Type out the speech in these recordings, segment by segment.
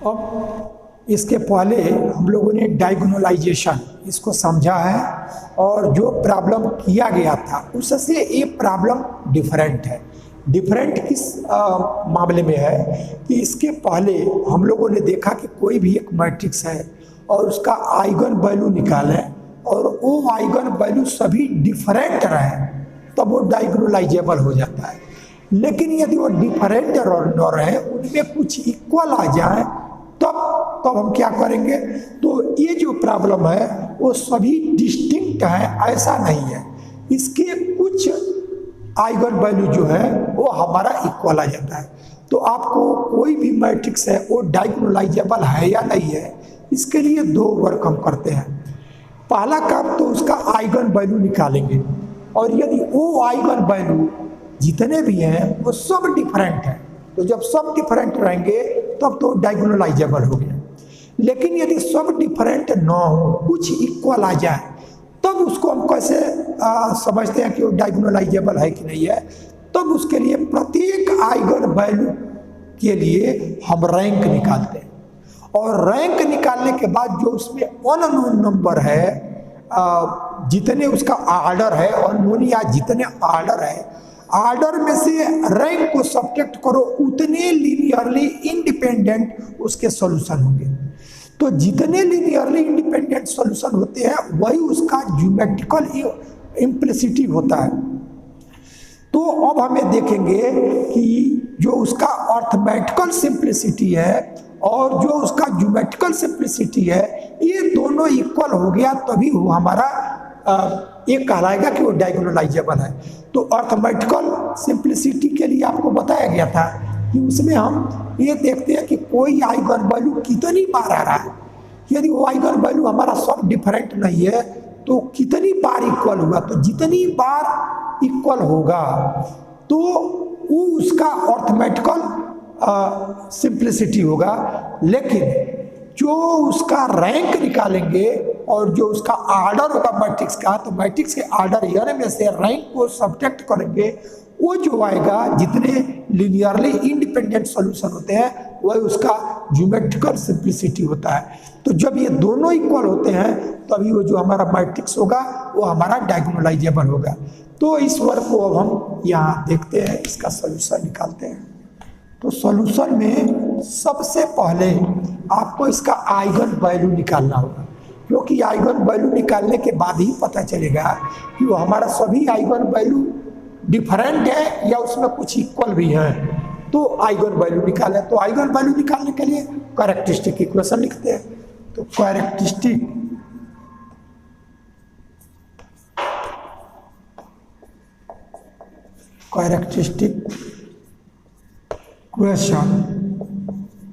अब इसके पहले हम लोगों ने डायगोनलाइजेशन इसको समझा है और जो प्रॉब्लम किया गया था उससे ये प्रॉब्लम डिफरेंट है। डिफरेंट किस मामले में है कि इसके पहले हम लोगों ने देखा कि कोई भी एक मैट्रिक्स है और उसका आइगन वैल्यू निकालें और वो आइगन वैल्यू सभी डिफरेंट रहे तब वो डायगोनलाइजेबल हो जाता है। लेकिन यदि वो डिफरेंट न रहे, उनमें कुछ इक्वल आ जाए तब हम क्या करेंगे, तो ये जो प्रॉब्लम है वो सभी डिस्टिंक्ट है ऐसा नहीं है। इसके कुछ आइगन वैल्यू जो है वो हमारा इक्वल आ जाता है। तो आपको कोई भी मैट्रिक्स है वो डायगोनलाइजेबल है या नहीं है, इसके लिए दो वर्क हम करते हैं। पहला काम तो उसका आइगन वैल्यू निकालेंगे और यदि वो आइगन वैल्यू जितने भी हैं वो सब डिफरेंट हैं, तो जब सब डिफरेंट रहेंगे तब तो डायगोनलाइजेबल हो गया। लेकिन यदि सब डिफरेंट ना हो, कुछ इक्वल आ जाए, तब उसको हम कैसे समझते हैं कि वो डायगोनलाइजेबल है कि नहीं है। तब उसके लिए प्रत्येक आइगन वैल्यू के लिए हम रैंक निकालते हैं और रैंक निकालने के बाद जो उसमें अननोन नंबर है, जितने उसका ऑर्डर है अननोन या जितने ऑर्डर है, ऑर्डर में से रैंक को सब्ट्रैक्ट करो, उतने लीनियरली इंडिपेंडेंट उसके सॉल्यूशन होंगे। तो जितने लीनियरली इंडिपेंडेंट सॉल्यूशन होते हैं वही उसका ज्योमेट्रिकल इम्प्लिसिटी होता है। तो अब हमें देखेंगे कि जो उसका अर्थमेटिकल सिंप्लिसिटी है और जो उसका ज्योमेट्रिकल सिंप्लिसिटी है, ये दोनों इक्वल हो गया तभी वो हमारा ये कहलाएगा कि वो डायगोनलाइजेबल है। तो अर्थमेटिकल सिंप्लिसिटी के लिए आपको बताया गया था कि उसमें हम ये देखते हैं कि कोई आइगन वैल्यू कितनी बार आ रहा है। यदि वो आइगन वैल्यू हमारा सब डिफरेंट नहीं है तो कितनी बार इक्वल हुआ, तो जितनी बार इक्वल होगा तो वो उसका अर्थमेटिकल सिंप्लिसिटी होगा। लेकिन जो उसका रैंक निकालेंगे और जो उसका ऑर्डर होगा मैट्रिक्स का, तो मैट्रिक्स के ऑर्डर यानी में से रैंक को सब्ट्रैक्ट करेंगे, वो जो आएगा जितने लीनियरली इंडिपेंडेंट सॉल्यूशन होते हैं वही उसका ज्योमेट्रिकल सिंप्लिसिटी होता है। तो जब ये दोनों इक्वल होते हैं तभी वो जो हमारा मैट्रिक्स होगा वो हमारा डायगोनलाइजेबल होगा। तो इस वर्क को अब हम यहाँ देखते हैं, इसका सॉल्यूशन निकालते हैं। तो सॉल्यूशन में सबसे पहले आपको इसका आइगन वैल्यू निकालना होगा, क्योंकि आइगन वैल्यू निकालने के बाद ही पता चलेगा कि वो हमारा सभी आइगन वैल्यू डिफरेंट है या उसमें कुछ इक्वल भी है। तो आइगन वैल्यू निकालें, तो आइगन वैल्यू निकालने के लिए कैरेक्टरिस्टिक इक्वेशन लिखते हैं। तो characteristic equation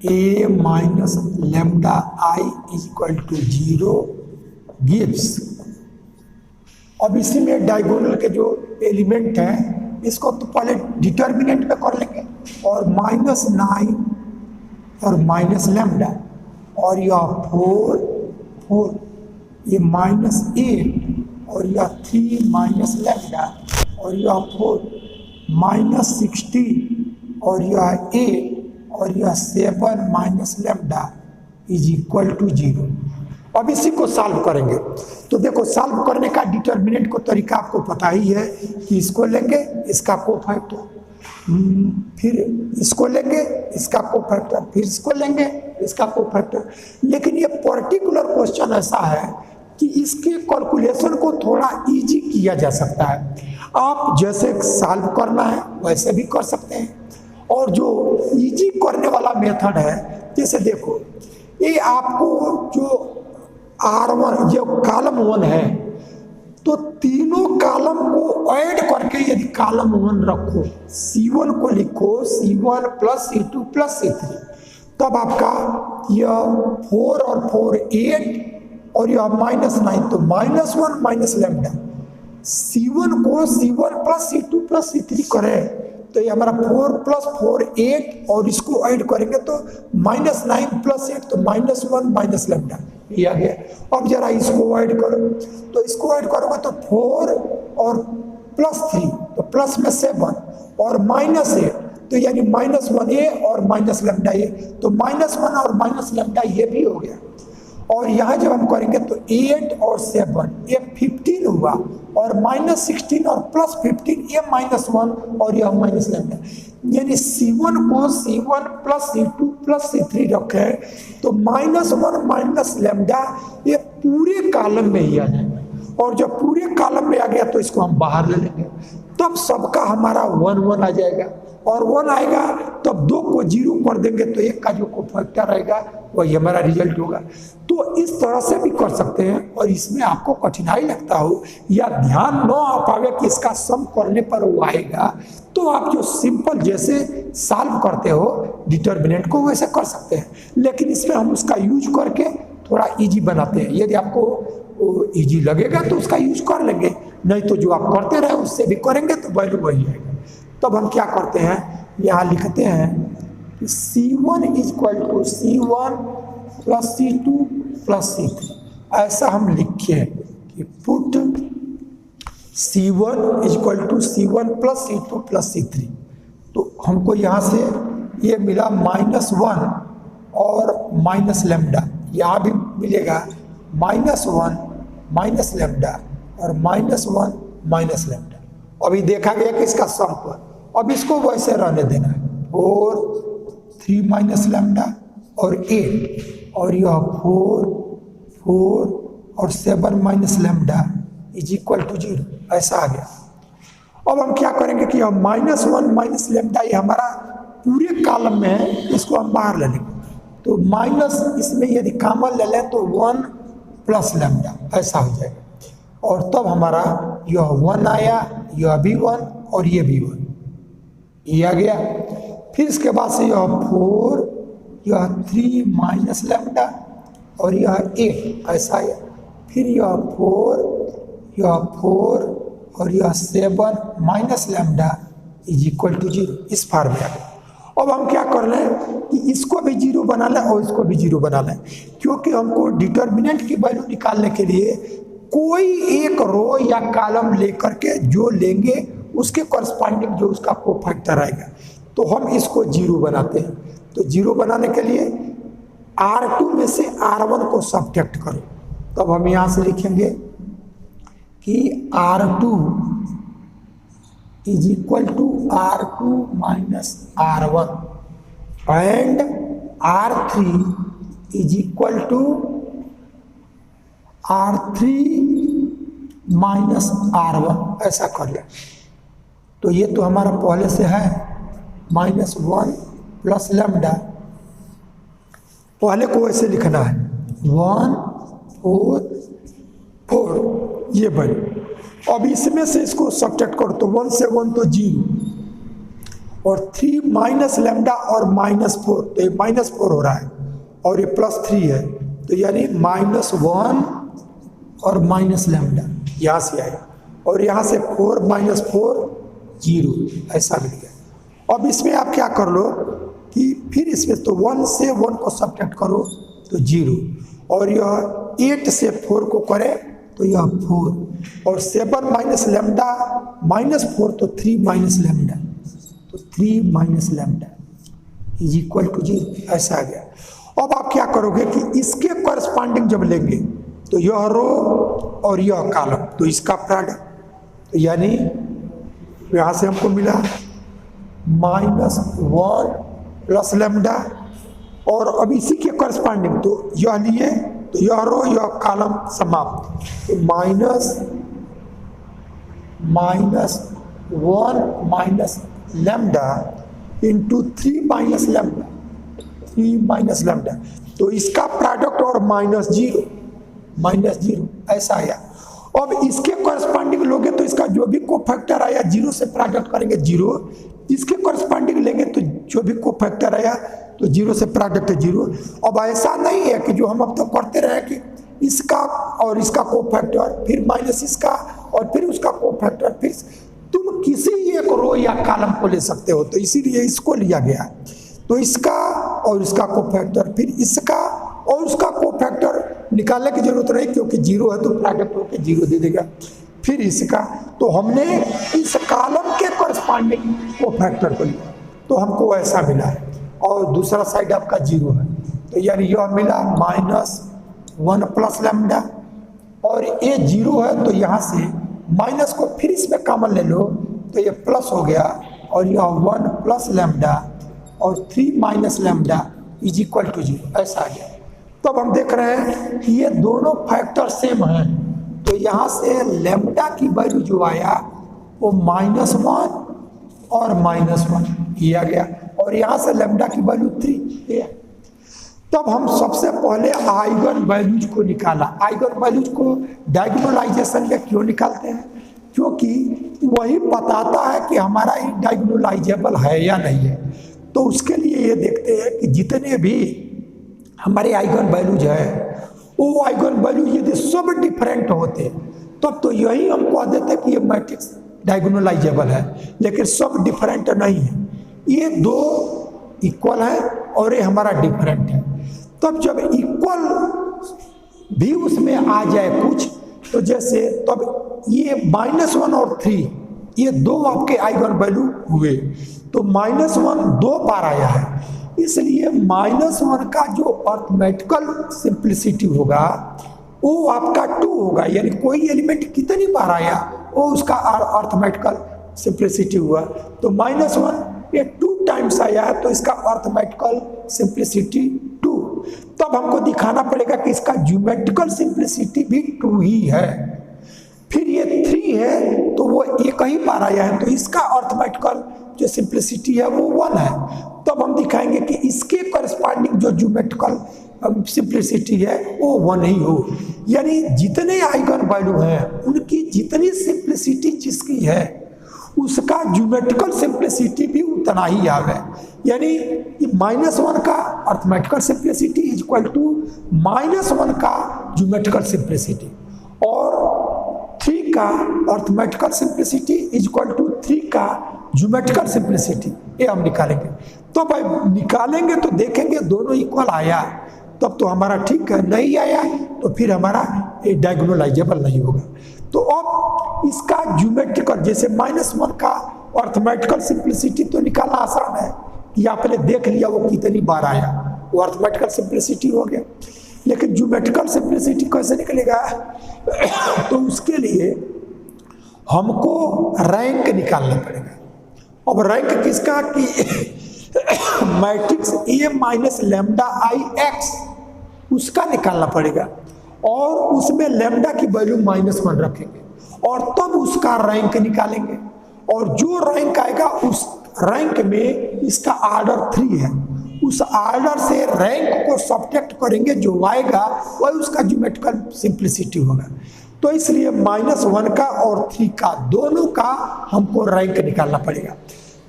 a minus lambda I is equal to 0 gives। अब इसी में डायगोनल के जो एलिमेंट हैं इसको तो पहले डिटर्मिनेंट पे कर लेंगे और -9 और माइनस लैम्डा और यह 4 ये -8 और यह 3 माइनस लैम्डा और यह 4 -16 और यह 8 और यह 7 minus lambda is equal to 0। अब इसी को सॉल्व करेंगे। तो देखो सॉल्व करने का डिटर्मिनेंट को तरीका आपको पता ही है कि इसको लेंगे इसका कोफैक्टर, फिर इसको लेंगे इसका कोफैक्टर, फिर इसको लेंगे इसका कोफैक्टर। लेकिन ये पर्टिकुलर क्वेश्चन ऐसा है कि इसके कैलकुलेशन को थोड़ा इजी किया जा सकता है। आप जैसे सॉल्व करना है वैसे भी कर सकते हैं, और जो इजी करने वाला मेथड है, जैसे देखो ये आपको जो R1 जो कॉलम 1 है तो तीनों कॉलम को ऐड करके यदि कॉलम 1 रखो, C1 को लिखो C1 plus C2 plus C3, तब आपका यह 4 और 4 8 और यह -9 तो -1 माइनस लैम्डा। C1 को C1 plus C2 plus C3 करें तो ये हमारा 4 + 4 8 और इसको ऐड करेंगे तो -9 + 8 तो -1 माइनस लैम्डा ये आ गया। अब जरा इसको ऐड करो, तो इसको ऐड करोगे तो 4 और +3 तो प्लस में 7 और -8 तो यानी -1a और माइनस लेमडा ए, तो -1 और माइनस लेमडा ये भी हो गया। और यहाँ जब हम करेंगे तो 8 और 7 ये 15 हुआ, और -16 और +15 ये -1 और यह माइनस लेमडा, यानी C1 को C1 + C2 + C3 रखे तो -1 माइनस लेमडा ये पूरे कॉलम में ही आ जाएगा, और जब पूरे कॉलम में आ गया तो इसको हम बाहर ले लेंगे, तब सबका हमारा 1 1 आ जाएगा, और 1 आएगा तब 2 को 0 कर देंगे तो 1 का जो कोफैक्टर आएगा वही हमारा रिजल्ट होगा। तो इस तरह से भी कर सकते हैं, और इसमें आपको कठिनाई लगता हो या ध्यान न आ पावे कि इसका सम करने पर वो आएगा, तो आप जो सिंपल जैसे सॉल्व करते हो डिटर्मिनेंट को वैसे कर सकते हैं, लेकिन इसमें हम उसका यूज करके थोड़ा इजी बनाते हैं। यदि आपको इजी लगेगा तो उसका यूज कर लेंगे, नहीं तो जो आप करते रहे उससे भी करेंगे तो वैल्यू वही आएगा। तब हम क्या करते हैं, यहाँ लिखते हैं कि C1 = C1 + C2 + C3, ऐसा हम लिखे कि put C1 = C1 + C2 + C3। तो हमको यहाँ से ये मिला -1 और माइनस लेमडा, यहाँ भी मिलेगा -1 माइनस लेमडा और -1 माइनस लेमडा। अभी देखा गया कि इसका सम पर, अब इसको वैसे रहने देना है, 4 3 माइनस लेमडा और 8, और यह 4 4 और 7 माइनस लेमडा = 0, ऐसा आ गया। अब हम क्या करेंगे कि हम -1 माइनस लेमडा ये हमारा पूरे कॉलम में है, इसको हम बाहर ले लेंगे, तो माइनस इसमें यदि कॉमन ले लें तो 1 + लेमडा ऐसा हो जाएगा, और तब हमारा यह 1 आया, यह भी 1 और ये भी 1, ये आ गया। फिर इसके बाद से यह 4, यह 3 माइनस लेमडा और यह 8 ऐसा आया, फिर यह 4, यह 4 और यह 7 माइनस लेमडा = 0, इस फॉर्म में आ गया। अब हम क्या कर रहे हैं कि इसको भी 0 बना लें और इसको भी 0 बना लें, क्योंकि हमको डिटर्मिनेंट की वैल्यू निकालने के लिए कोई एक रो या कॉलम लेकर के जो लेंगे उसके करस्पॉन्डिंग जो उसका कोफैक्टर आएगा, तो हम इसको 0 बनाते हैं। तो 0 बनाने के लिए R2 में से R1 को सब्ट्रैक्ट करो, तब हम यहाँ से लिखेंगे कि R2 = R2 - R1 and R3 = R3 - R1, ऐसा कर लें। तो ये तो हमारा पहले से है -1 + लेमडा, पहले को ऐसे लिखना है 1 4 4 ये वैल्यू। अब इसमें से इसको सब्ट्रैक्ट करो तो 1 से 1 तो 0, और 3 माइनस लेमडा और -4, तो ये -4 हो रहा है और ये +3 है, तो यानी -1 और माइनस लेमडा यहाँ से आए, और यहाँ से 4 - 4 0, ऐसा मिल गया। अब इसमें आप क्या कर लो कि फिर इसमें तो 1 से 1 को सब्ट्रैक्ट करो तो 0, और यह 8 से 4 को करे तो यह 4, और 7 माइनस लेमडा -4 तो 3 माइनस लेमडा, तो 3 माइनस लेमडा = 0, ऐसा आ गया। अब आप क्या करोगे कि इसके करस्पॉन्डिंग जब लेंगे तो यह रो और यह कॉलम, तो इसका प्रोडक्ट, तो यानी यहाँ से हमको मिला -1 + लेमडा, और अब इसी के करस्पॉन्डिंग तो यह लिए तो यह रो यह कॉलम समाप्त, तो -1 minus lambda × 3 minus lambda, 3 minus lambda, तो इसका प्रोडक्ट और -0 ऐसा आया। अब इसके करस्पॉन्डिंग लोगे तो इसका जो भी कोफैक्टर आया 0 से प्रोडक्ट करेंगे 0, इसके करस्पॉन्डिंग लेंगे तो जो भी कोफैक्टर आया तो 0 से प्रोडक्ट 0। अब ऐसा नहीं है कि जो हम अब तो करते रहे कि इसका और इसका कोफैक्टर फिर माइनस इसका और फिर उसका कोफैक्टर, फिर तुम किसी एक रो या कॉलम को ले सकते हो, तो इसीलिए इसको लिया गया। तो इसका और इसका कोफैक्टर, फिर इसका और उसका कोफैक्टर निकालने की जरूरत नहीं, क्योंकि 0 है तो प्रोडक्ट होकर 0 दे देगा। फिर इसका, तो हमने इस कॉलम के करस्पॉन्डिंग कोफैक्टर को लिया, तो हमको ऐसा मिला है, और दूसरा साइड आपका 0 है, तो यानी यह मिला -1 प्लस लैम्डा, और ये 0 है तो यहाँ से माइनस को फिर इसमें कॉमन ले लो तो ये प्लस हो गया, और यह 1 प्लस लैम्डा और 3 minus lambda is equal to 0, ऐसा आ गया। तब हम देख रहे हैं कि ये दोनों फैक्टर सेम हैं, तो यहाँ से लैम्डा की वैल्यू जो आया वो -1 और -1 किया गया, और यहाँ से लैम्डा की वैल्यू 3 है। तब हम सबसे पहले आइगन वैल्यूज को निकाला। आइगन वैल्यूज को डायगोनलाइजेशन में क्यों निकालते हैं? क्योंकि वही बताता है कि हमारा ये डायगोनलाइजेबल है या नहीं है। तो उसके लिए ये देखते हैं कि जितने भी हमारे आइगन वैल्यूज है, वो आइगन वैल्यू यदि सब डिफरेंट होते तब तो यही हम कह देते कि ये मैट्रिक्स डायगोनलाइजेबल है, लेकिन सब डिफरेंट नहीं है। ये दो इक्वल है और ये हमारा डिफरेंट है। तब जब इक्वल भी उसमें आ जाए कुछ, तो जैसे तब ये -1 और 3 ये दो आपके आइगन वैल्यू हुए, तो -1 दो बार आया है, इसलिए -1 का जो अर्थमेटिकल सिंप्लिसिटी होगा वो आपका 2 होगा, यानी कोई एलिमेंट कितनी बार आया वो उसका अर्थमेटिकल सिंप्लिसिटी हुआ। तो -1 ये 2 टाइम्स आया है, तो इसका अर्थमेटिकल सिंप्लिसिटी 2। तब हमको दिखाना पड़ेगा कि इसका ज्योमेट्रिकल सिंप्लिसिटी भी 2 ही है। फिर ये 3 है तो वो एक ही बार आया है, तो इसका अर्थमेटिकल जो सिंप्लिसिटी है वो 1 है। तब हम दिखाएंगे कि इसके करस्पॉन्डिंग जो ज्योमेट्रिकल सिंप्लिसिटी है वो 1 ही हो, यानी जितने आइगन वैल्यू हैं उनकी जितनी सिंप्लिसिटी जिसकी है उसका ज्योमेट्रिकल सिंप्लिसिटी भी उतना ही आवे, यानी -1 का arithmetical simplicity is equal to -1 का ज्योमेट्रिकल सिंप्लिसिटी, और 3 का arithmetical simplicity is equal to 3 का ज्योमेट्रिकल सिंप्लिसिटी। ये हम निकालेंगे। तो भाई निकालेंगे तो देखेंगे दोनों इक्वल आया तब तो हमारा ठीक है, नहीं आया तो फिर हमारा ये डायगोनलाइजेबल नहीं होगा। तो अब इसका ज्योमेट्रिकल, जैसे -1 का अर्थमेटिकल सिंप्लिसिटी तो निकालना आसान है कि आपने देख लिया वो कितनी बार आया, वो अर्थमेटिकल सिंप्लिसिटी हो गया। लेकिन ज्योमेट्रिकल सिंप्लिसिटी कैसे निकलेगा? तो उसके लिए हमको रैंक निकालना पड़ेगा। अब रैंक किसका? कि matrix A minus lambda I x उसका निकालना पड़ेगा, और उसमें लैम्डा की वैल्यू -1 रखेंगे, और तब उसका रैंक निकालेंगे, और जो रैंक आएगा उस रैंक में इसका ऑर्डर 3 है, उस ऑर्डर से रैंक को सब्ट्रैक्ट करेंगे, जो आएगा वही उसका ज्योमेट्रिकल सिंप्लिसिटी होगा। तो इसलिए -1 का और 3 का दोनों का हमको रैंक निकालना पड़ेगा।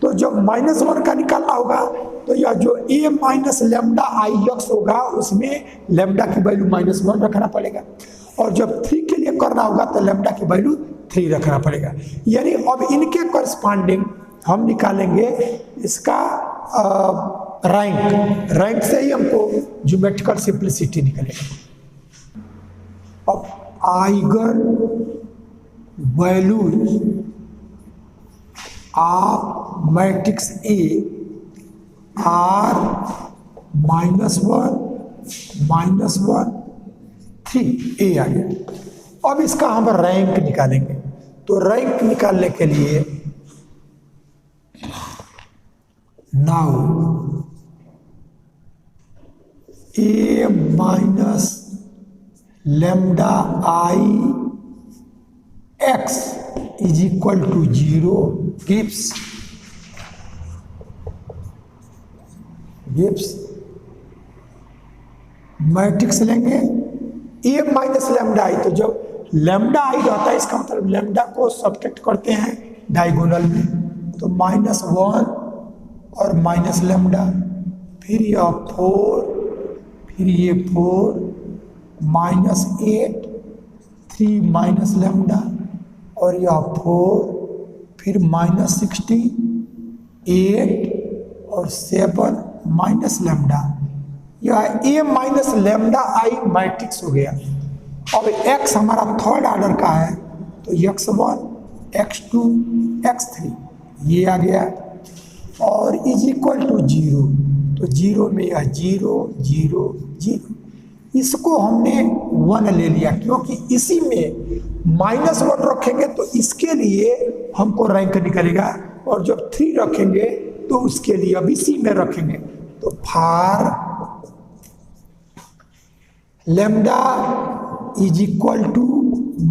तो जब -1 का निकालना होगा तो यह जो A minus lambda I x होगा उसमें लैम्डा की वैल्यू -1 रखना पड़ेगा, और जब 3 के लिए करना होगा तो लैम्डा की वैल्यू 3 रखना पड़ेगा। यानी अब इनके करस्पॉन्डिंग हम निकालेंगे इसका रैंक से ही हमको ज्योमेट्रिकल सिंप्लिसिटी निकलेगा। अब eigen values of matrix A are -1 -1 3 A आ गया। अब इसका हम रैंक निकालेंगे। तो रैंक निकालने के लिए now A minus lambda I X is equal to 0 gives matrix लेंगे A माइनस लैम्डा आई। तो जब लैम्डा आई रहता है इसका मतलब लैम्डा को सब्ट्रैक्ट करते हैं डायगोनल में, तो -1 और माइनस लैम्डा, फिर यह 4, फिर ये 4 -8 3 माइनस लैम्डा, और यह 4 फिर -60 8 और 7 माइनस लैम्डा। यह A minus lambda I matrix हो गया। अब x हमारा थर्ड ऑर्डर का है, तो x1 x2 x3 ये आ गया। और इज इक्वल टू 0, तो 0 में यह 0 0 0, इसको हमने 1 ले लिया क्योंकि इसी में -1 रखेंगे तो इसके लिए हमको रैंक निकलेगा, और जब 3 रखेंगे तो उसके लिए अब इसी में रखेंगे। तो for lambda is equal to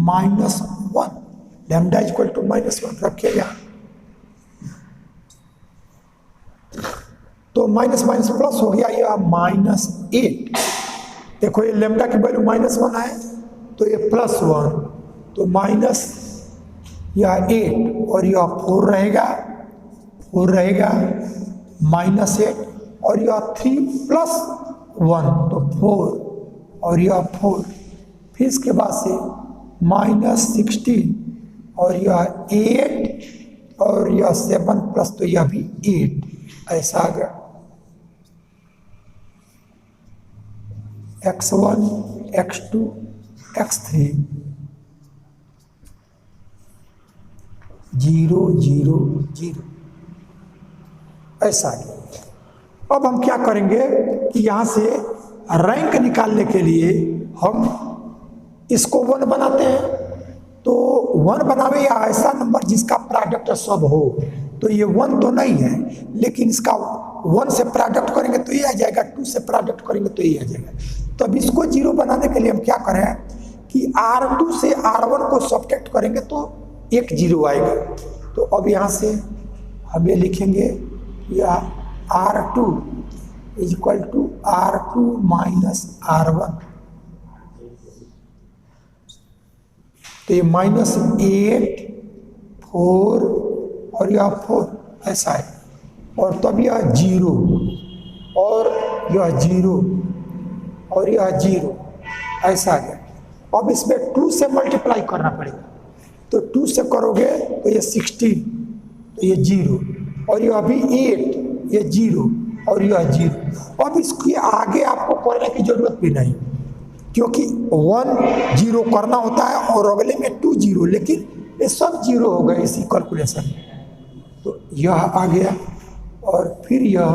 -1, lambda is equal to -1 रखिएगा, तो माइनस माइनस प्लस हो गया, यह -8। देखो ये लैम्डा की वैल्यू -1 है तो ये +1, तो माइनस यह 8 और यह 4 रहेगा, 4 रहेगा -8, और यह 3 + 1 तो 4, और यह 4, फिर इसके बाद से -16 और यह 8 और यह 7 प्लस तो यह भी 8, ऐसा आ गया। x1 x2 x3 0 0 0, ऐसा गया। अब हम क्या करेंगे कि यहाँ से रैंक निकालने के लिए हम इसको 1 बनाते हैं, तो 1 बनावे या ऐसा नंबर जिसका प्रोडक्ट सब हो, तो ये 1 तो नहीं है, लेकिन इसका 1 से प्रोडक्ट करेंगे तो ये आ जाएगा, 2 से प्रोडक्ट करेंगे तो ये आ जाएगा। तो अब इसको 0 बनाने के लिए हम क्या करें कि R2 से R1 को सब्ट्रैक्ट करेंगे तो एक 0 आएगा। तो अब यहाँ से हम ये लिखेंगे या R2 is equal to R2 - R1, तो ये -8 4 और यह 4 ऐसा है, और तब यह 0 और यह 0 और यह 0 ऐसा आ गया। अब इसमें 2 से मल्टीप्लाई करना पड़ेगा, तो 2 से करोगे तो ये 16, तो ये 0 और यह अभी 8, ये 0 और यह 0। अब इसके आगे आपको करने की जरूरत भी नहीं, क्योंकि 1 0 करना होता है और अगले में 2 0, लेकिन ये सब 0 हो गए इसी कैलकुलेशन में। तो यह आ गया, और फिर यह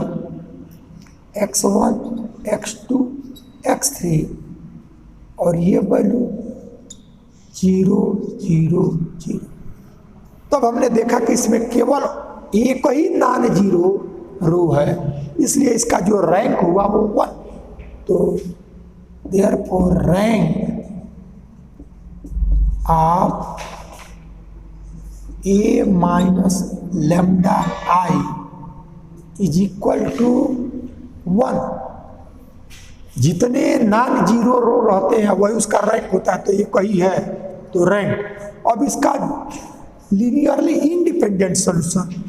x1 x2 x3 और ये वैल्यू 0 0 0। तब हमने देखा कि इसमें केवल एक ही नॉन जीरो रो है, इसलिए इसका जो रैंक हुआ वो 1। तो therefore rank of A - lambda I is equal to 1। जितने नॉन जीरो रो रहते हैं वही उसका रैंक होता है, तो ये कही है तो रैंक। अब इसका linearly independent solution,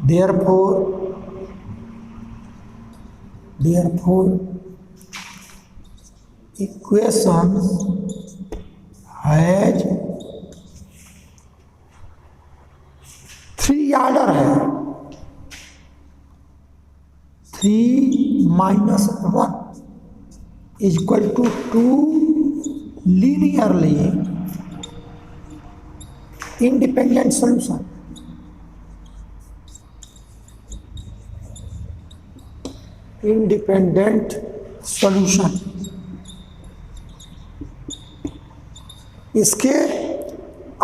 therefore equation has 3 order है, 3 - 1 is equal to 2 linearly independent solution. Independent solution, इसके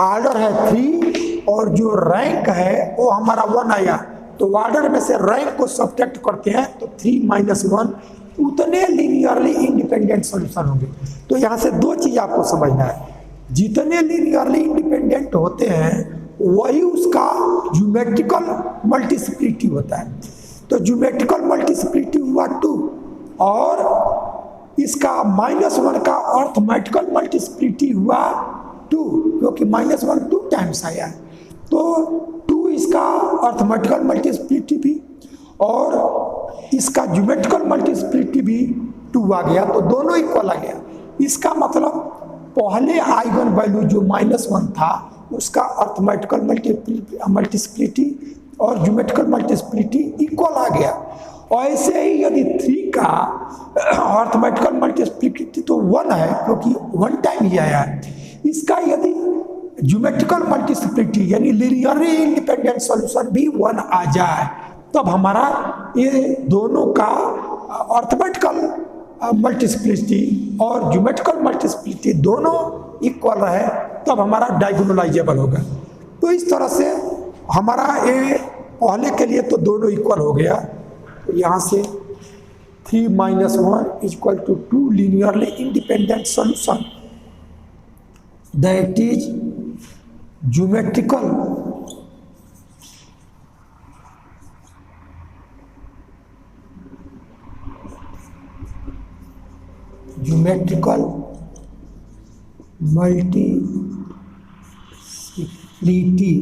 ऑर्डर है 3 और जो रैंक है वो हमारा 1 आया, तो ऑर्डर में से रैंक को सब्ट्रैक्ट करते हैं तो 3 - 1 उतने लीनियरली इंडिपेंडेंट सॉल्यूशन होंगे। तो यहाँ से 2 चीज आपको समझना है, जितने लीनियरली इंडिपेंडेंट होते हैं वही उसका ज्योमेट्रिकल मल्टीप्लिसिटी होता है। तो ज्योमेट्रिकल मल्टीप्लिसिटी हुआ 2, और इसका -1 का अर्थमेटिकल मल्टीप्लिसिटी हुआ 2, क्योंकि -1 2 टाइम्स आया है, तो 2 इसका अर्थमेटिकल मल्टीप्लिसिटी भी और इसका ज्योमेट्रिकल मल्टीप्लिसिटी भी 2 आ गया, तो दोनों इक्वल आ गया। इसका मतलब पहले आइगन वैल्यू जो -1 था उसका अर्थमेटिकल मल्टीप्लिसिटी और ज्योमेट्रिकल मल्टीप्लिसिटी इक्वल आ गया। और ऐसे ही यदि 3 का अर्थमेटिकल मल्टीप्लिसिटी तो 1 है, क्योंकि 1 टाइम ही आया है, इसका यदि ज्योमेट्रिकल मल्टीप्लिसिटी यानी लीनियरली इंडिपेंडेंट सॉल्यूशन भी 1 आ जाए तब हमारा ये दोनों का अर्थमेटिकल मल्टीप्लिसिटी और ज्योमेट्रिकल मल्टीप्लिसिटी दोनों इक्वल रहे तब हमारा डायगोनलाइजेबल होगा। तो इस तरह से हमारा ये पहले के लिए तो दोनों इक्वल हो गया, तो यहाँ से 3 - 1 = 2 linearly independent solution that is geometrical multiplicity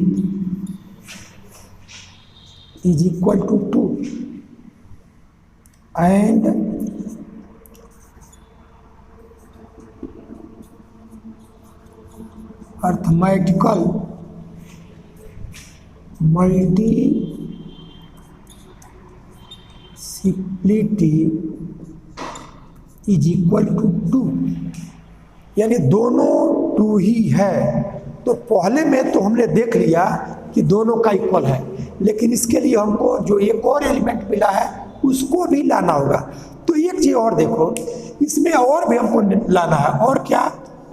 is equal to 2 and arithmetical multiplicity is equal to 2, यानी दोनों 2 ही है। तो पहले में तो हमने देख लिया कि दोनों का इक्वल है, लेकिन इसके लिए हमको जो एक और एलिमेंट मिला है उसको भी लाना होगा। तो एक चीज और देखो, इसमें और भी हमको लाना है, और क्या,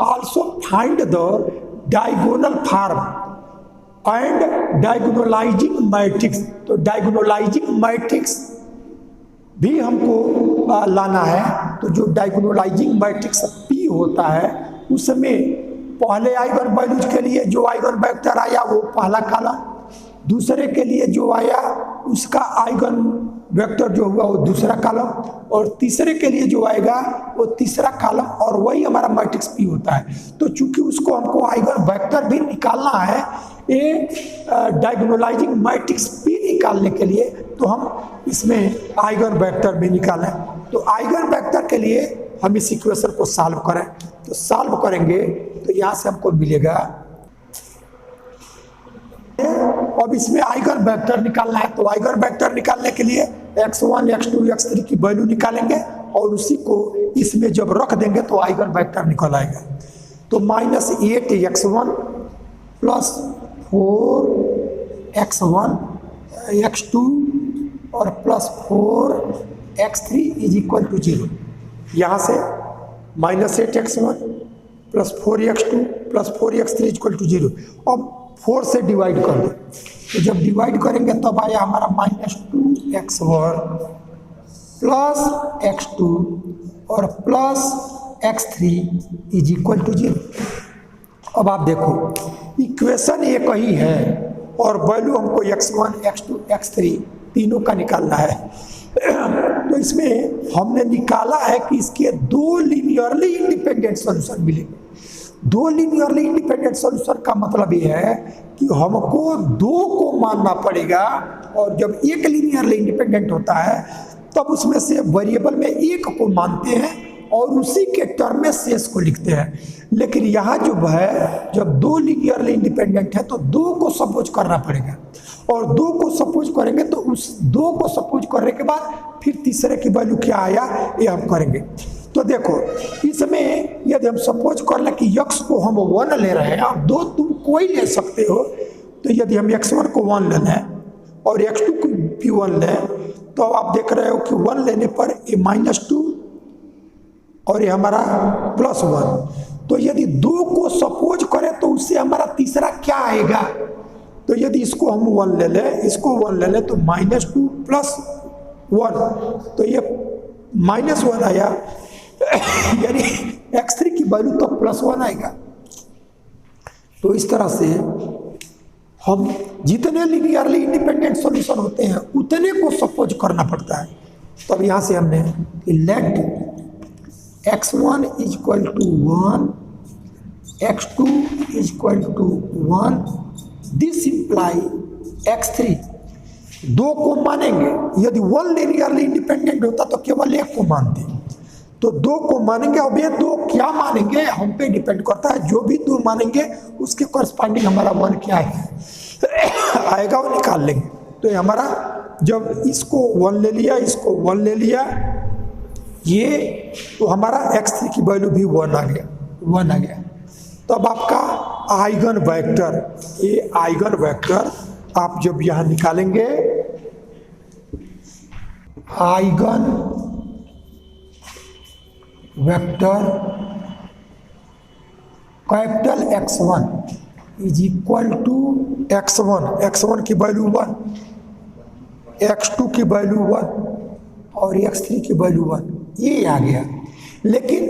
also find the diagonal form and diagonalising matrix. तो डायगोनलाइजिंग मैट्रिक्स भी हमको लाना है। तो जो डायगोनलाइजिंग मैट्रिक्स P होता है उसमें पहले आइगन वैल्यूज के लिए जो आइगन वेक्टर आया वो पहला कॉलम, दूसरे के लिए जो आया उसका आइगन वेक्टर जो हुआ वो दूसरा कॉलम, और तीसरे के लिए जो आएगा वो तीसरा कॉलम, और वही हमारा मैट्रिक्स P होता है। तो चूंकि उसको हमको आइगन वेक्टर भी निकालना है, ये डायगोनलाइजिंग मैट्रिक्स P निकालने के लिए, तो हम इसमें आइगन वेक्टर भी निकालें। तो आइगन वेक्टर के लिए हम इस इक्वेशन को सॉल्व करें, तो सॉल्व करेंगे तो यहाँ से हमको मिलेगा, अब इसमें आइगन वेक्टर निकालना है। तो आइगन वेक्टर निकालने के लिए x1 x2 x3 की वैल्यू निकालेंगे और उसी को इसमें जब रख देंगे तो आइगन वेक्टर निकल आएगा। तो -8x1 + 4x1 x2 और +4x3 = 0। यहाँ से -8x1 + 4x2 + 4x3 = 0। अब 4 से डिवाइड कर दो, तो जब डिवाइड करेंगे तब आया हमारा -2x1 + x2 और +x3 = 0। अब आप देखो इक्वेशन एक ही है और वैल्यू हमको x1 x2 x3 तीनों का निकालना है। तो इसमें हमने निकाला है कि इसके 2 लीनियरली इंडिपेंडेंट सॉल्यूशन मिलेंगे। 2 लीनियरली इंडिपेंडेंट सॉल्यूशन का मतलब ये है कि हमको 2 को मानना पड़ेगा, और जब एक लीनियरली इंडिपेंडेंट होता है तब उसमें से वेरिएबल में एक को मानते हैं और उसी के टर्म में शेष को लिखते हैं। लेकिन यहाँ जो है, जब 2 लीनियरली इंडिपेंडेंट है तो 2 को सपोज करना पड़ेगा, और 2 को सपोज करेंगे तो उस 2 को सपोज करने के बाद फिर तीसरे की वैल्यू क्या आया ये हम करेंगे। तो देखो इसमें यदि हम सपोज कर लें कि x को हम 1 ले रहे हैं, अब 2 तुम कोई ले सकते हो, तो यदि हम x1 को 1 ले लें और x2 को भी 1 लें, तो आप देख रहे हो कि 1 लेने पर ये -2 और ये हमारा +1। तो यदि 2 को सपोज करें तो उससे हमारा तीसरा क्या आएगा, तो यदि इसको हम 1 ले लें, इसको 1 ले लें, तो -2 + 1, तो ये -1 आया, यानी x3 की वैल्यू तो +1 आएगा। तो इस तरह से हम जितने लीनियरली इंडिपेंडेंट सॉल्यूशन होते हैं उतने को सपोज करना पड़ता है। तब यहाँ से हमने late x1 = 1 x2 = 1 this imply x3। 2 को मानेंगे, यदि 1 लीनियरली इंडिपेंडेंट होता तो केवल 1 को मानते, तो 2 को मानेंगे। अब ये 2 क्या मानेंगे हम पे डिपेंड करता है, जो भी 2 मानेंगे उसके करस्पॉन्डिंग हमारा 1 क्या है आएगा वो निकाल लेंगे। तो ये हमारा जब इसको 1 ले लिया, इसको 1 ले लिया, ये तो हमारा x3 की वैल्यू भी 1 आ गया। तो अब आपका आइगन वेक्टर, ये आइगन वेक्टर आप जब यहाँ निकालेंगे eigen vector capital X1 is equal to x1 की वैल्यू 1, x2 की वैल्यू 1 और x3 की वैल्यू 1, ये आ गया। लेकिन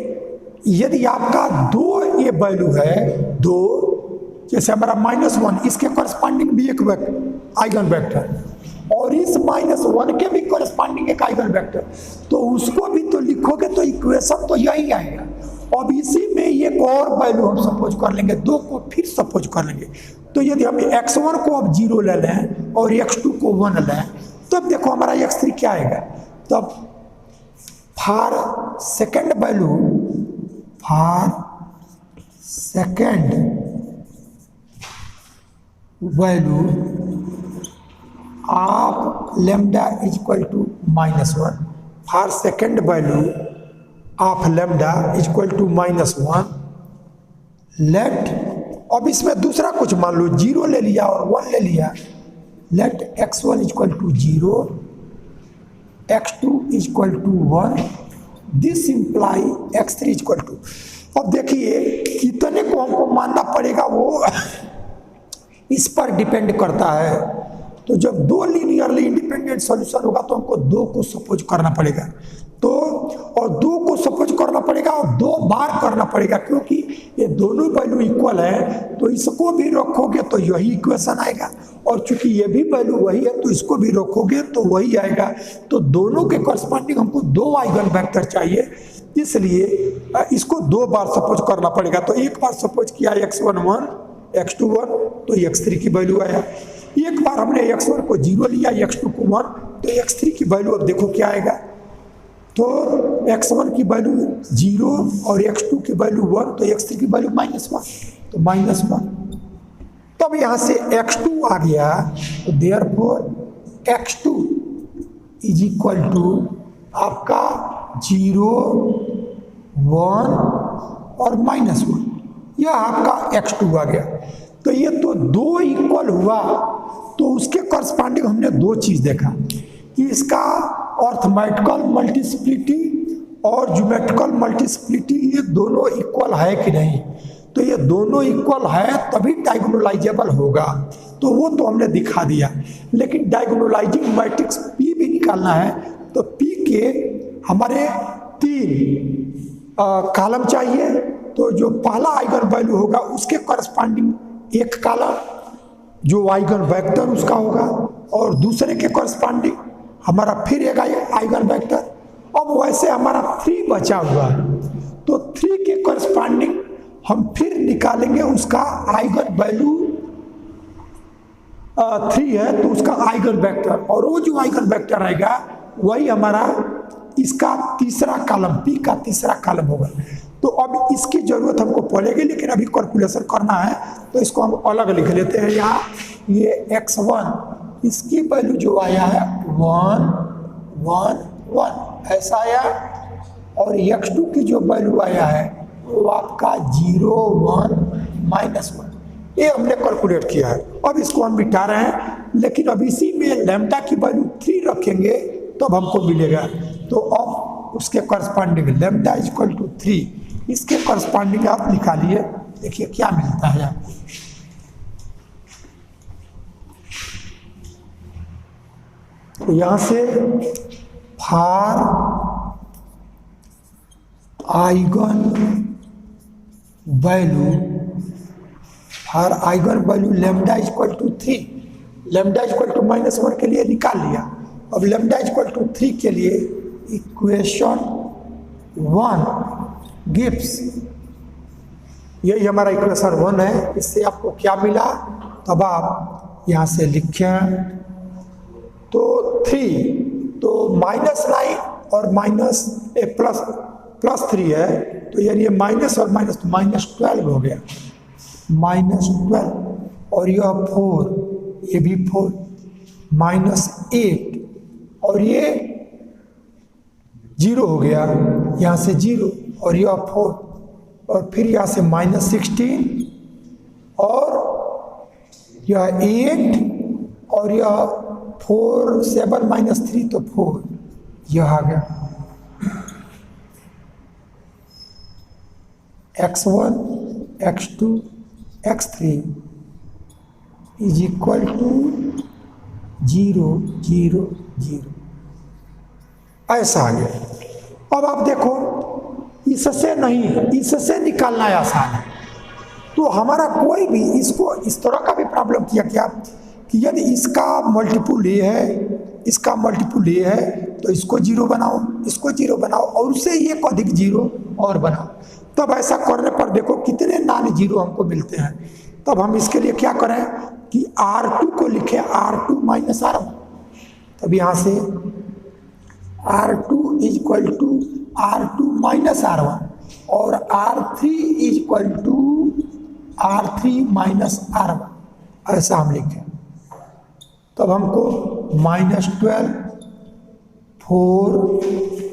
यदि आपका 2 ये वैल्यू है, 2 जैसे हमारा -1, इसके करस्पॉन्डिंग भी एक आइगन वेक्टर और इस -1 के भी करस्पॉन्डिंग एक आइगन वेक्टर, तो उसको भी तो लिखोगे तो इक्वेशन तो यही आएगा। अब इसी में एक और वैल्यू हम सपोज कर लेंगे, 2 को फिर सपोज कर लेंगे। तो यदि हम x1 को अब 0 ले लें और x2 को 1 लें, तब देखो हमारा x3 क्या आएगा। तब for second value of lambda is equal to -1, for second value of lambda is equal to -1 let, अब इसमें दूसरा कुछ मान लो, 0 ले लिया और 1 ले लिया, let x1 is equal to 0, x2 is equal to 1, this imply x3 is equal to. अब देखिए कितने को हमको मानना पड़ेगा, वो इस पर डिपेंड करता है। तो जब 2 लीनियरली इंडिपेंडेंट सॉल्यूशन होगा तो हमको 2 को सपोज करना पड़ेगा, तो और 2 को सपोज करना पड़ेगा और 2 बार करना पड़ेगा, क्योंकि ये दोनों वैल्यू इक्वल है। तो इसको भी रखोगे तो यही इक्वेशन आएगा, और चूंकि ये भी वैल्यू वही है तो इसको भी रखोगे तो वही आएगा। तो दोनों के करस्पॉन्डिंग हमको 2 आइगन वेक्टर चाहिए, इसलिए इसको 2 बार सपोज करना पड़ेगा। तो एक बार सपोज किया x1 1, x2 1, तो x3 की वैल्यू आया। एक बार हमने x1 को 0 लिया, x2 को 1, तो x3 की वैल्यू अब देखो क्या आएगा। तो x1 की वैल्यू 0 और x2 की वैल्यू 1, तो x3 की वैल्यू -1, तो -1। तब यहाँ से x2 आ गया, तो therefore x2 is equal to आपका 0 1 और -1, यह आपका x2 आ गया। तो ये तो 2 इक्वल हुआ, तो उसके करस्पॉन्डिंग हमने 2 चीज़ देखा कि इसका अर्थमेटिकल मल्टीप्लिसिटी और ज्योमेट्रिकल मल्टीप्लिसिटी ये दोनों इक्वल है कि नहीं। तो ये दोनों इक्वल है तभी डायगोनलाइजेबल होगा, तो वो तो हमने दिखा दिया। लेकिन डायगोनलाइजिंग मैट्रिक्स P भी निकालना है, तो P के हमारे 3 कॉलम चाहिए। तो जो पहला आइगन वैल्यू होगा उसके करस्पॉन्डिंग एक कॉलम जो आइगन वेक्टर उसका होगा, और दूसरे के करस्पॉन्डिंग हमारा फिर एक आइगन वेक्टर। अब वैसे हमारा 3 बचा हुआ है, तो 3 के करस्पॉन्डिंग हम फिर निकालेंगे उसका आइगन वैल्यू 3 है, तो उसका आइगन वेक्टर, और वो जो आइगन वेक्टर आएगा वही हमारा इसका तीसरा कॉलम, P का तीसरा कॉलम होगा। तो अब इसकी जरूरत हमको पड़ेगी, लेकिन अभी कैलकुलेशन करना है तो इसको हम अलग लिख लेते हैं। यहाँ ये x1 इसकी वैल्यू जो आया है 1 1 1 ऐसा आया, और x2 की जो वैल्यू आया है वो आपका 0 1 -1, ये हमने कैलकुलेट किया है। अब इसको हम बिठा रहे हैं, लेकिन अब इसी में लैम्डा की वैल्यू 3 रखेंगे तब हमको मिलेगा। तो अब उसके corresponding lambda is equal to 3, इसके करस्पॉन्डिंग आप निकालिए, देखिए क्या मिलता है आपको। तो यहां से for eigen value lambda is equal to 3, lambda is equal to -1 के लिए निकाल लिया। अब लैम्डा इज इक्वल टू 3 के लिए इक्वेशन 1 गिव्स, यही हमारा इक्वेशन 1 है। इससे आपको क्या मिला, तब आप यहाँ से लिखें तो 3, तो -9 और +3 है, तो यानी ये माइनस और माइनस तो -12 हो गया, -12, और यह 4, ये भी 4, -8, और ये 0 हो गया, यहाँ से 0 और यह 4, और फिर यहाँ से -16 और यह 8 और यह 4 7 -3 तो 4, यह आ गया x1 x2 x3 is equal to 0 0 0, ऐसा आ गया। अब आप देखो, इससे नहीं, इससे निकालना आसान है। तो हमारा कोई भी इसको इस तरह का भी प्रॉब्लम किया क्या कि यदि इसका मल्टीपुल ए है, इसका मल्टीपुल ए है, तो इसको 0 बनाओ, इसको 0 बनाओ और उससे एक अधिक 0 और बनाओ। तब ऐसा करने पर देखो कितने नॉन जीरो हमको मिलते हैं। तब हम इसके लिए क्या करें कि R2 को लिखें R2 माइनस R1। तब यहाँ से R2 is equal to R2 minus R1 और R3 is equal to R3 minus R1, ऐसा हम लिखें। तब हमको -12 4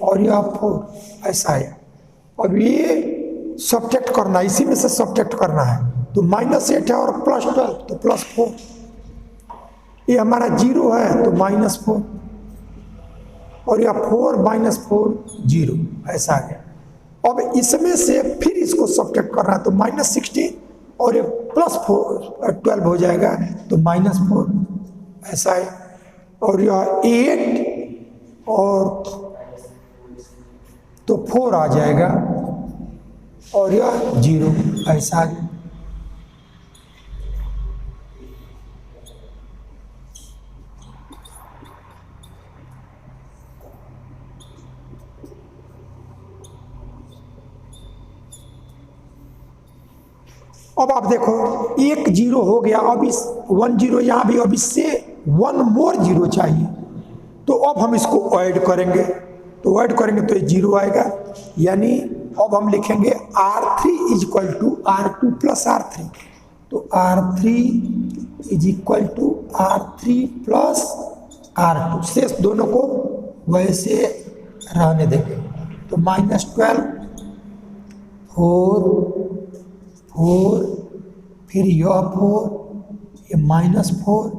और यह 4 ऐसा है। अब ये सब्ट्रैक्ट करना, इसी में से सब्ट्रैक्ट करना है। तो -8 है और +12 तो +4, ये हमारा 0 है तो -4 और यह 4 -4 0, ऐसा आ गया। अब इसमें से फिर इसको सब्ट्रैक्ट करना है तो -16 और ये +4 12 हो जाएगा तो -4, ऐसा है। और यह 8 और तो 4 आ जाएगा और यह 0, ऐसा आ गया। अब आप देखो एक 0 हो गया, अब इस 1 0 यहाँ भी, अब इससे 1 मोर 0 चाहिए। तो अब हम इसको ऐड करेंगे, तो ऐड करेंगे तो ये 0 आएगा। यानी अब हम लिखेंगे R3 is equal to R2 plus R3। तो R3 is equal to R3 plus R2, शेष दोनों को वैसे रहने देंगे। तो -12 4 4 फिर यह 4, ये -4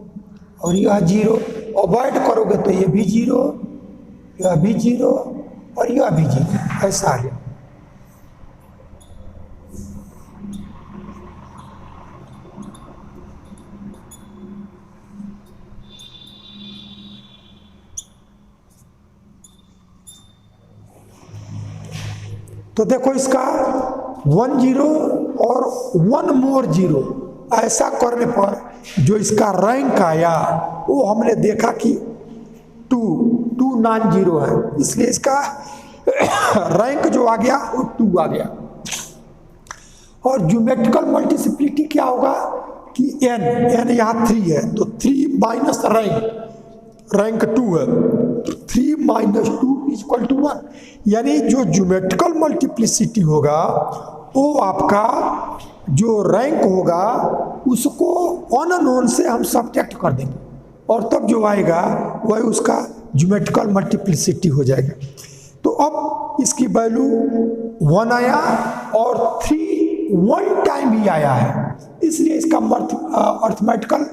और यह 0। अब ऐड करोगे तो ये भी 0, यह भी 0 और यह भी 0, ऐसा आ गया। तो देखो इसका 1 0 और 1 मोर 0, ऐसा करने पर जो इसका रैंक आया वो हमने देखा कि 2 नॉन जीरो है, इसलिए इसका रैंक जो आ गया वो 2 आ गया। और ज्योमेट्रिकल मल्टीप्लिसिटी क्या होगा कि n यहाँ 3 है तो 3 माइनस रैंक 2 है, 3 माइनस 2 इज इक्वल टू 1। यानी जो ज्योमेट्रिकल मल्टीप्लिसिटी होगा वो आपका जो रैंक होगा उसको अननोन से हम सब्ट्रैक्ट कर देंगे और तब जो आएगा वह उसका ज्योमेट्रिकल मल्टीप्लिसिटी हो जाएगा। तो अब इसकी वैल्यू 1 आया और 3 1 टाइम भी आया है, इसलिए इसका अर्थमेटिकल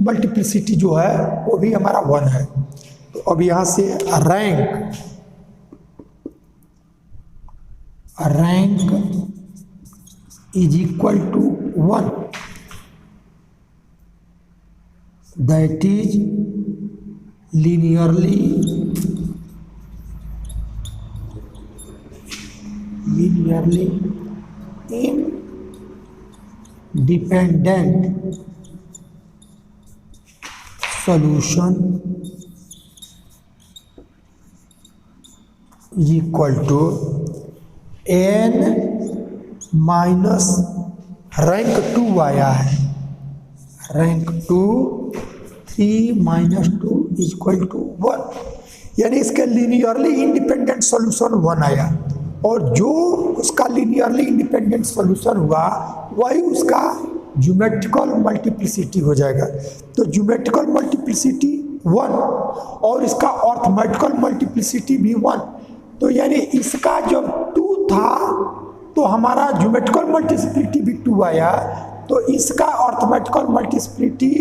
मल्टीप्लिसिटी जो है वो भी हमारा 1 है। तो अब यहाँ से rank is equal to 1, that is linearly independent solution is equal to n minus rank 2 आया है, rank 2 3 minus 2 is equal to 1, यानी इसके लीनियरली इंडिपेंडेंट सॉल्यूशन 1 आया। और जो उसका लीनियरली इंडिपेंडेंट सॉल्यूशन हुआ वही उसका ज्योमेट्रिकल मल्टीप्लिसिटी हो जाएगा। तो ज्योमेट्रिकल मल्टीप्लिसिटी 1 और इसका अर्थमेटिकल मल्टीप्लिसिटी भी 1। तो यानी इसका जब 2 था तो हमारा ज्योमेट्रिकल मल्टीप्लिसिटी भी 2 आया, तो इसका arithmetical multiplicity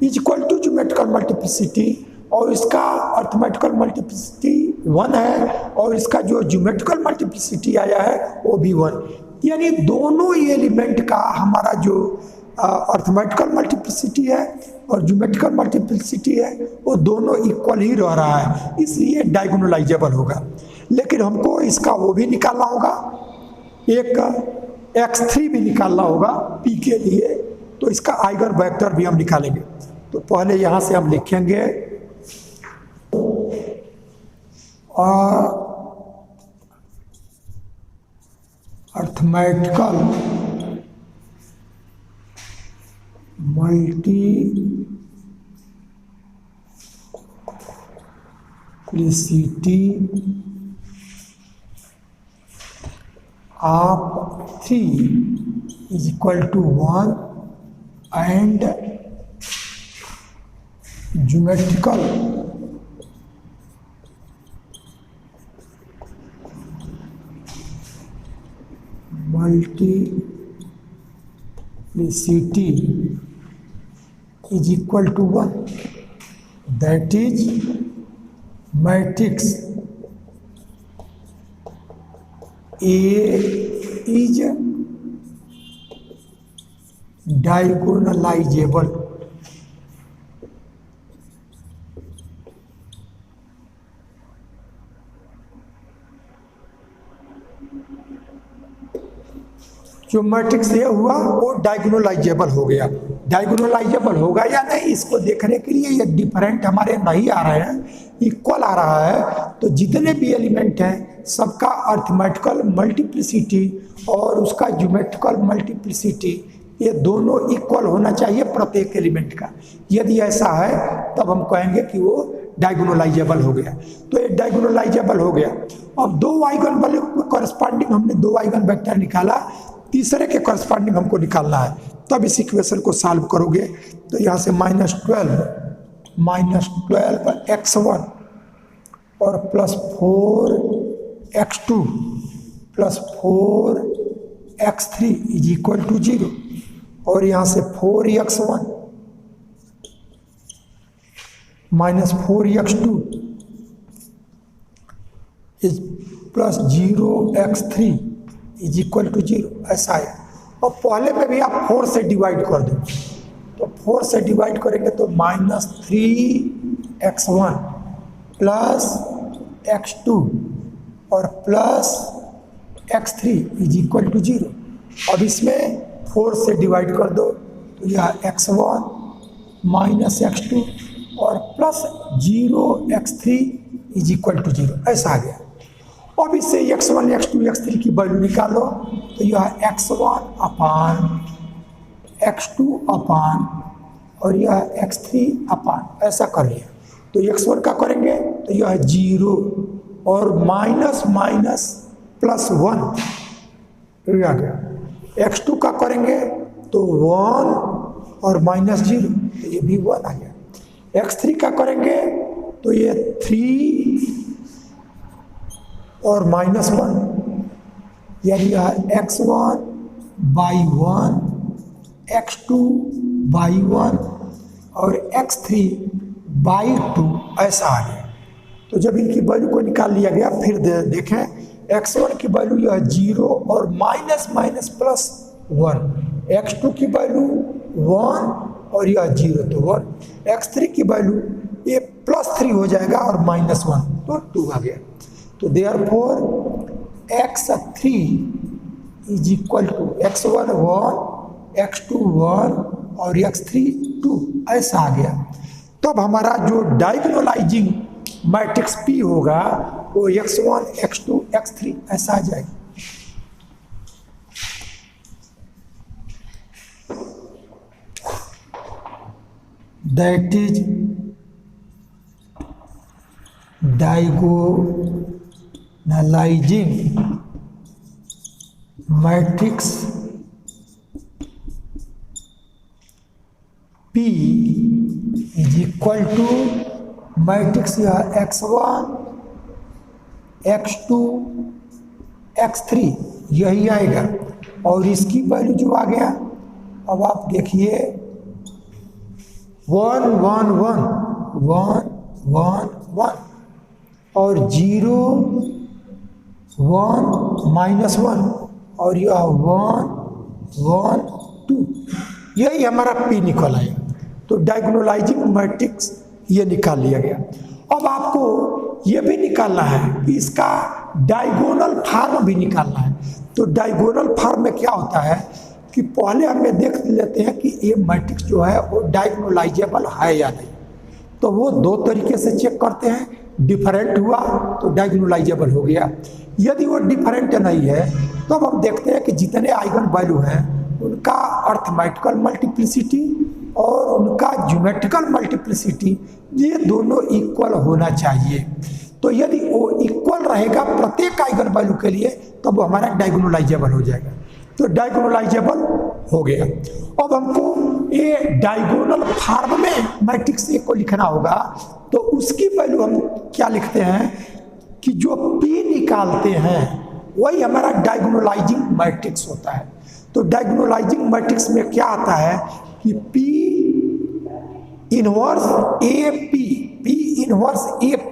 is equal to geometrical multiplicity और इसका अर्थमेटिकल मल्टीप्लिसिटी 1 है और इसका जो ज्योमेट्रिकल मल्टीप्लिसिटी आया है वो भी 1, यानी दोनों ही एलिमेंट का हमारा जो अर्थमेटिकल मल्टीप्लिसिटी है और ज्योमेट्रिकल मल्टीप्लिसिटी है वो दोनों इक्वल ही रह रहा है, इसलिए डायगोनलाइजेबल होगा। लेकिन हमको इसका वो भी निकालना होगा, एक x3 भी निकालना होगा p के लिए, तो इसका आइगन वेक्टर भी हम निकालेंगे। तो पहले यहाँ से हम लिखेंगे arithmetical multiplicity of 3 is equal to 1 and geometrical multiplicity is equal to 1, that is matrix A is diagonalizable. जो मैट्रिक्स ये हुआ वो डायगोनलाइजेबल हो गया। डायगोनलाइजेबल होगा या नहीं, इसको देखने के लिए ये डिफरेंट हमारे नहीं आ रहे हैं, इक्वल आ रहा है। तो जितने भी एलिमेंट हैं सबका अर्थमेटिकल मल्टीप्लिसिटी और उसका ज्योमेट्रिकल मल्टीप्लिसिटी ये दोनों इक्वल होना चाहिए प्रत्येक एलिमेंट का। यदि ऐसा है तब हम कहेंगे कि वो डायगोनलाइजेबल हो गया। तो ये डायगोनलाइजेबल हो गया। अब दो आइगन वैल्यू कॉरस्पॉन्डिंग हमने दो आइगन वेक्टर निकाला, तीसरे के कॉरस्पॉन्डिंग हमको निकालना है। तब इस इक्वेशन को सॉल्व करोगे तो यहाँ से -12 x1 और +4 x2 +4 x3 is equal to 0 और यहाँ से 4 x1 -4 x2 is +0 x3 is equal to 0, ऐसा है। और पहले में भी आप 4 से डिवाइड कर दो, तो 4 से डिवाइड करेंगे तो -3 x1 +x2 और +x3 इज इक्वल टू 0। अब इसमें 4 से डिवाइड कर दो तो यह x1 -x2 और +0 x3 इज इक्वल टू 0, ऐसा आ गया। अब इससे x1 x2 x3 की वैल्यू निकालो तो यह x1 अपान x2 अपान और यह x3 अपान, ऐसा कर लिया। तो x1 का करेंगे तो यह 0 और माइनस +1 आ गया। x2 का करेंगे तो 1 और -0 तो ये भी 1 आ गया। x3 का करेंगे तो ये 3 और -1, यानी यह x1/1 x2/1 और x3/2 ऐसा आ गया। तो जब इनकी वैल्यू को निकाल लिया गया फिर देखें x1 की वैल्यू यह 0 और +1, x2 की वैल्यू 1 और यह 0 तो 1, x3 की वैल्यू ये +3 हो जाएगा और -1 तो 2 आ गया। तो therefore x3 is equal to x1 1 x2 1 और x3 2, ऐसा आ गया। तब हमारा जो डायगोनलाइजिंग मैट्रिक्स P होगा वो x1 x2 x3 ऐसा आ जाएगा। That is diagonalising matrix P is equal to matrix यह x1 x2 x3 यही आएगा। और इसकी वैल्यू जो आ गया, अब आप देखिए 1 1 1 1 1 1 और 0 1 -1 और यह 1 1 2, यही हमारा P निकल आया। तो डायगोनलाइजिंग मैट्रिक्स ये निकाल लिया गया। अब आपको ये भी निकालना है कि इसका डायगोनल फॉर्म भी निकालना है। तो डायगोनल फॉर्म में क्या होता है कि पहले हमें देख लेते हैं कि ये मैट्रिक्स जो है वो डायगोनलाइजेबल है या नहीं। तो वो दो तरीके से चेक करते हैं, डिफरेंट हुआ तो डायगोनलाइजेबल हो गया, यदि वो डिफरेंट नहीं है तो अब हम देखते हैं कि जितने आइगन वैल्यू हैं उनका अर्थमेटिकल मल्टीप्लिसिटी और उनका ज्योमेट्रिकल मल्टीप्लिसिटी ये दोनों इक्वल होना चाहिए। तो यदि वो इक्वल रहेगा प्रत्येक आइगन वैल्यू के लिए तब वो हमारा डायगोनलाइजेबल हो जाएगा। तो डायगोनलाइजेबल हो गया। अब हमको ये डायगोनल फॉर्म में मैट्रिक्स ए को लिखना होगा। तो उसकी वैल्यू हम क्या लिखते हैं कि जो P निकालते हैं वही हमारा डायगोनलाइजिंग मैट्रिक्स होता है। तो डायगोनलाइजिंग मैट्रिक्स में क्या आता है कि P इनवर्स ए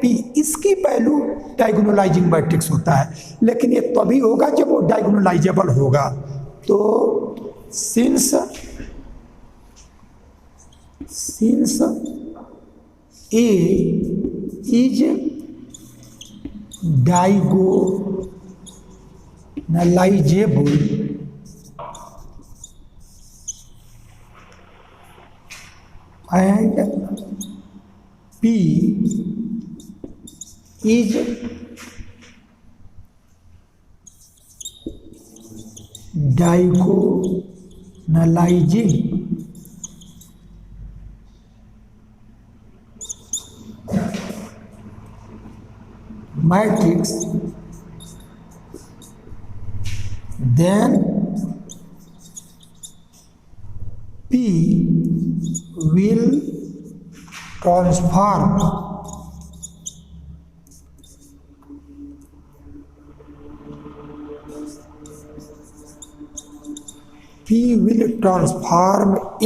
पी इसकी वैल्यू डायगोनलाइजिंग मैट्रिक्स होता है। लेकिन ये तभी होगा जब वो डायगोनलाइजेबल होगा। तो since A is diagonalisable and P is diagonalizing matrix, then P will transform A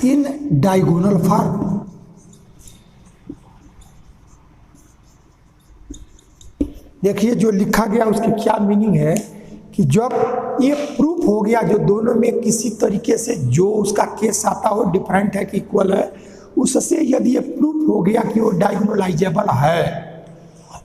in diagonal form। देखिए जो लिखा गया उसकी क्या मीनिंग है कि जब ये प्रूफ हो गया जो दोनों में किसी तरीके से जो उसका केस आता हो डिफरेंट है कि इक्वल है, उससे यदि ये प्रूफ हो गया कि वो डायगोनलाइजेबल है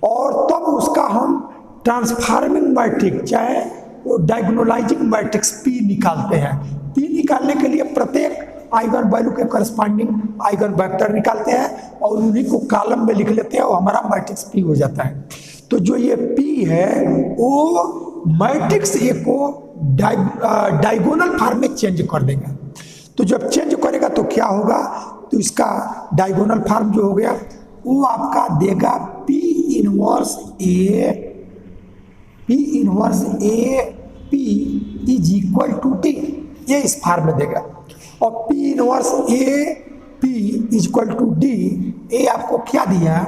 और तब उसका हम ट्रांसफॉर्मिंग मैट्रिक्स चाहे वो डायगोनलाइजिंग मैट्रिक्स P निकालते हैं। P निकालने के लिए प्रत्येक आइगन वैल्यू के करस्पॉन्डिंग आइगन वेक्टर निकालते हैं और उन्हीं को कॉलम में लिख लेते हैं और हमारा मैट्रिक्स P हो जाता है। तो जो ये P है वो मैट्रिक्स ए को डायगोनल फॉर्म में चेंज कर देगा। तो जब चेंज करेगा तो क्या होगा, तो इसका डायगोनल फॉर्म जो हो गया वो आपका देगा P inverse A P is equal to T, ये इस फॉर्म में देगा। और P inverse A P is equal to D, ये आपको क्या दिया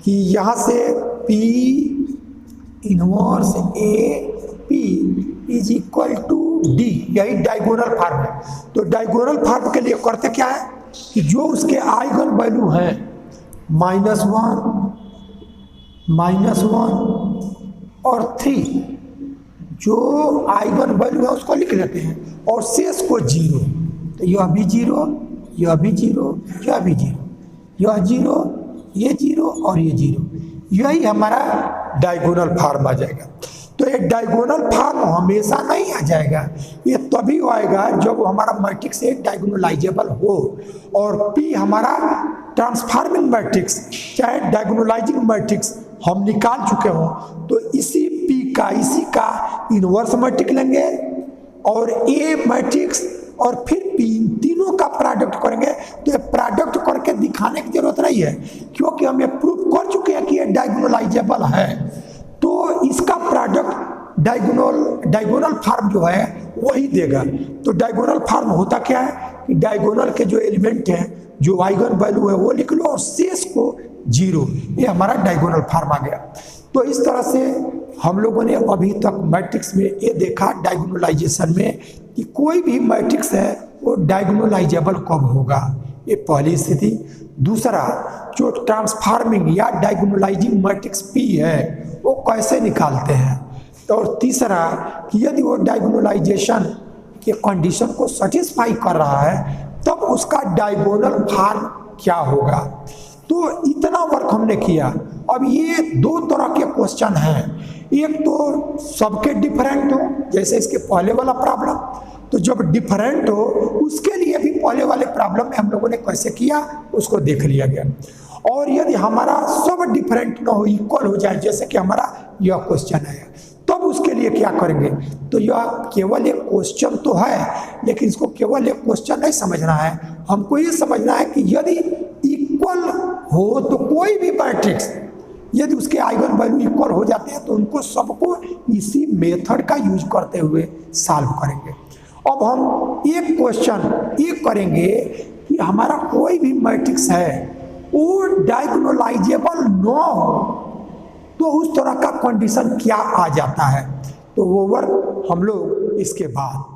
कि यहाँ से P inverse A P is equal to D, यही डायगोनल फॉर्म है। तो डायगोनल फॉर्म के लिए करते क्या है कि जो उसके आइगन वैल्यू हैं -1 और 3, जो आइगन वैल्यू है उसको लिख लेते हैं और शेष को 0। तो यह भी 0, यह भी 0, यह भी 0, यह 0, ये 0 और ये 0, यही हमारा डायगोनल फॉर्म आ जाएगा। तो ये डायगोनल फॉर्म हमेशा नहीं आ जाएगा, ये तभी आएगा जब हमारा मैट्रिक्स एक डायगोनलाइजेबल हो और P हमारा ट्रांसफॉर्मिंग मैट्रिक्स चाहे डायगोनलाइजिंग मैट्रिक्स हम निकाल चुके हों तो इसी इसी का इनवर्स मैट्रिक्स लेंगे और ए मैट्रिक्स और फिर P, इन तीनों का प्रोडक्ट करेंगे। तो ये प्रोडक्ट करके दिखाने की जरूरत नहीं है क्योंकि हम ये प्रूफ कर चुके हैं कि ये डायगोनलाइजेबल है। तो इसका प्रोडक्ट डायगोनल फॉर्म जो है वही देगा। तो डायगोनल फॉर्म होता क्या है कि डायगोनल के जो एलिमेंट हैं जो आइगन वैल्यू है वो लिख लो और शेष को 0, ये हमारा डायगोनल फॉर्म आ गया। तो इस तरह से हम लोगों ने अभी तक मैट्रिक्स में ये देखा डायगोनलाइजेशन में कि कोई भी मैट्रिक्स है वो डायगोनलाइजेबल कब होगा, ये पहली स्थिति। दूसरा, जो ट्रांसफॉर्मिंग या डायगोनलाइजिंग मैट्रिक्स P है वो कैसे निकालते हैं। तो और तीसरा कि यदि वो डायगोनलाइजेशन के कंडीशन को सेटिस्फाई कर रहा है तब उसका डायगोनल फॉर्म क्या होगा। तो इतना वर्क हमने किया। अब ये दो तरह के क्वेश्चन हैं, एक तो सबके डिफरेंट हो जैसे इसके पहले वाला प्रॉब्लम, तो जब डिफरेंट हो उसके लिए भी पहले वाले प्रॉब्लम में हम लोगों ने कैसे किया उसको देख लिया गया। और यदि हमारा सब डिफरेंट ना हो, इक्वल हो जाए जैसे कि हमारा यह क्वेश्चन है, तब उसके लिए क्या करेंगे। तो यह केवल एक क्वेश्चन तो है लेकिन इसको केवल एक क्वेश्चन नहीं समझना है, हमको ये समझना है कि यदि इक्वल हो तो कोई भी मैट्रिक्स यदि उसके आइगन वैल्यू इक्वल हो जाते हैं तो उनको सबको इसी मेथड का यूज करते हुए सॉल्व करेंगे। अब हम एक क्वेश्चन ये करेंगे कि हमारा कोई भी मैट्रिक्स है वो डायगोनलाइजेबल न हो तो उस तरह का कंडीशन क्या आ जाता है, तो वो वर्क हम लोग इसके बाद